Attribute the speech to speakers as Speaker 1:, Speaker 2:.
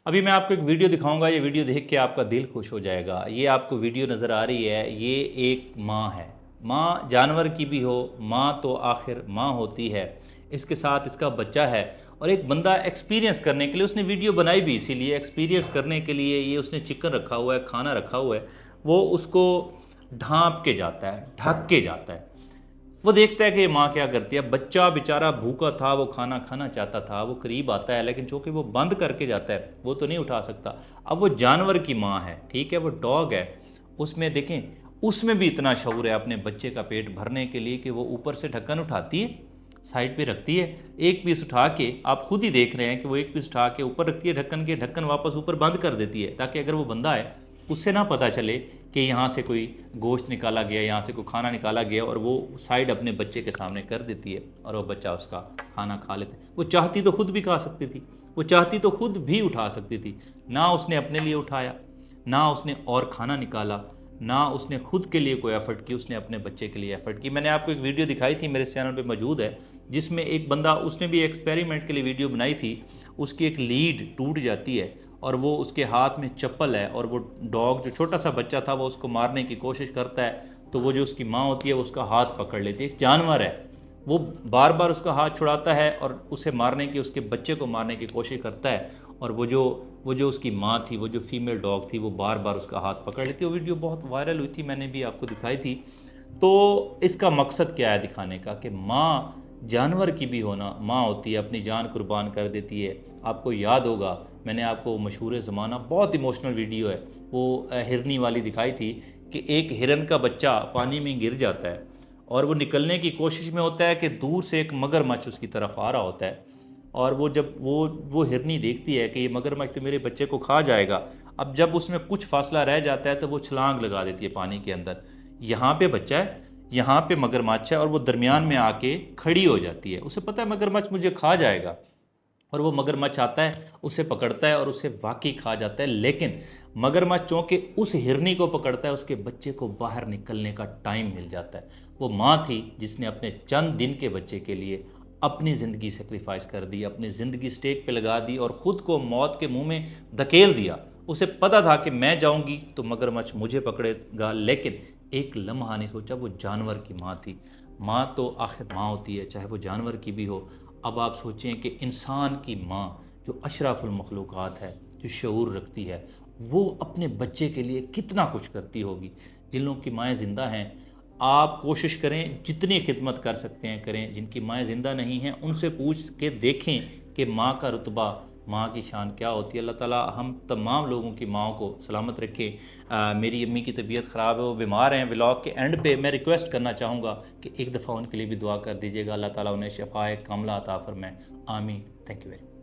Speaker 1: अभी मैं आपको एक वीडियो दिखाऊंगा, ये वीडियो देख के आपका दिल खुश हो जाएगा। ये आपको वीडियो नज़र आ रही है, ये एक माँ है। माँ जानवर की भी हो, माँ तो आखिर माँ होती है। इसके साथ इसका बच्चा है और एक बंदा एक्सपीरियंस करने के लिए उसने वीडियो बनाई भी इसीलिए, एक्सपीरियंस करने के लिए। ये उसने चिकन रखा हुआ है, खाना रखा हुआ है, वो उसको ढाँप के जाता है, ढक के जाता है। वो देखता है कि ये माँ क्या करती है। बच्चा बेचारा भूखा था, वो खाना खाना चाहता था, वो करीब आता है, लेकिन चूंकि वो बंद करके जाता है वो तो नहीं उठा सकता। अब वो जानवर की माँ है, ठीक है, वो डॉग है। उसमें देखें, उसमें भी इतना शऊर है अपने बच्चे का पेट भरने के लिए कि वो ऊपर से ढक्कन उठाती है, साइड पे रखती है, एक पीस उठा के, आप खुद ही देख रहे हैं कि वो एक पीस उठा के ऊपर रखती है ढक्कन के, ढक्कन वापस ऊपर बंद कर देती है, ताकि अगर वो बंदा है उससे ना पता चले कि यहाँ से कोई गोश्त निकाला गया, यहाँ से कोई खाना निकाला गया, और वो साइड अपने बच्चे के सामने कर देती है और वो बच्चा उसका खाना खा लेता है। वो चाहती तो खुद भी खा सकती थी, वो चाहती तो खुद भी उठा सकती थी। ना उसने अपने लिए उठाया, ना उसने और खाना निकाला, ना उसने खुद के लिए कोई एफर्ट की, उसने अपने बच्चे के लिए एफर्ट की। मैंने आपको एक वीडियो दिखाई थी, मेरे चैनल पे मौजूद है, जिसमें एक बंदा, उसने भी एक्सपेरिमेंट के लिए वीडियो बनाई थी। उसकी एक लीड टूट जाती है और वो, उसके हाथ में चप्पल है, और वो डॉग, जो छोटा सा बच्चा था, वो उसको मारने की कोशिश करता है, तो वो जो उसकी माँ होती है वो उसका हाथ पकड़ लेती है। एक जानवर है, वो बार बार उसका हाथ छुड़ाता है और उसे मारने की, उसके बच्चे को मारने की कोशिश करता है, और वो जो उसकी माँ थी, वो जो फीमेल डॉग थी, वो बार बार उसका हाथ पकड़ लेती है। वो वीडियो बहुत वायरल हुई थी, मैंने भी आपको दिखाई थी। तो इसका मकसद क्या है दिखाने का, कि माँ जानवर की भी होना माँ होती है, अपनी जान कुर्बान कर देती है। आपको याद होगा, मैंने आपको मशहूर ज़माना, बहुत इमोशनल वीडियो है वो, हिरनी वाली दिखाई थी, कि एक हिरन का बच्चा पानी में गिर जाता है और वो निकलने की कोशिश में होता है कि दूर से एक मगरमच्छ उसकी तरफ आ रहा होता है, और वो जब वो हिरनी देखती है कि ये मगरमच्छ तो मेरे बच्चे को खा जाएगा। अब जब उसमें कुछ फासला रह जाता है तो वो छलांग लगा देती है पानी के अंदर। यहाँ पे बच्चा है, यहाँ पे मगरमच्छ है, और वो दरमियान में आके खड़ी हो जाती है। उसे पता है मगरमच्छ मुझे खा जाएगा, और वो मगरमच्छ आता है, उसे पकड़ता है और उसे वाकई खा जाता है। लेकिन मगरमच्छ चूंकि उस हिरनी को पकड़ता है, उसके बच्चे को बाहर निकलने का टाइम मिल जाता है। वो माँ थी जिसने अपने चंद दिन के बच्चे के लिए अपनी ज़िंदगी सेक्रीफाइस कर दी, अपनी ज़िंदगी स्टेक पे लगा दी और ख़ुद को मौत के मुंह में धकेल दिया। उसे पता था कि मैं जाऊंगी तो मगरमच्छ मुझे पकड़ेगा, लेकिन एक लम्हा नहीं सोचा। वो जानवर की माँ थी। माँ तो आखिर माँ होती है, चाहे वो जानवर की भी हो। अब आप सोचें कि इंसान की माँ, जो अशरफुल मखलूक़ात है, जो शऊर रखती है, वो अपने बच्चे के लिए कितना कुछ करती होगी। जिन लोगों की माएँ ज़िंदा हैं, आप कोशिश करें जितनी खिदमत कर सकते हैं करें। जिनकी माएँ ज़िंदा नहीं हैं, उनसे पूछ के देखें कि माँ का रुतबा, माँ की शान क्या होती है। अल्लाह ताला हम तमाम लोगों की माँओं को सलामत रखे। मेरी अम्मी की तबीयत ख़राब है, वो बीमार हैं। व्लॉग के एंड पे मैं रिक्वेस्ट करना चाहूँगा कि एक दफ़ा उनके लिए भी दुआ कर दीजिएगा, अल्लाह ताला उन्हें शफ़ाए कामिला अता फ़रमाए। आमीन। Thank you very much.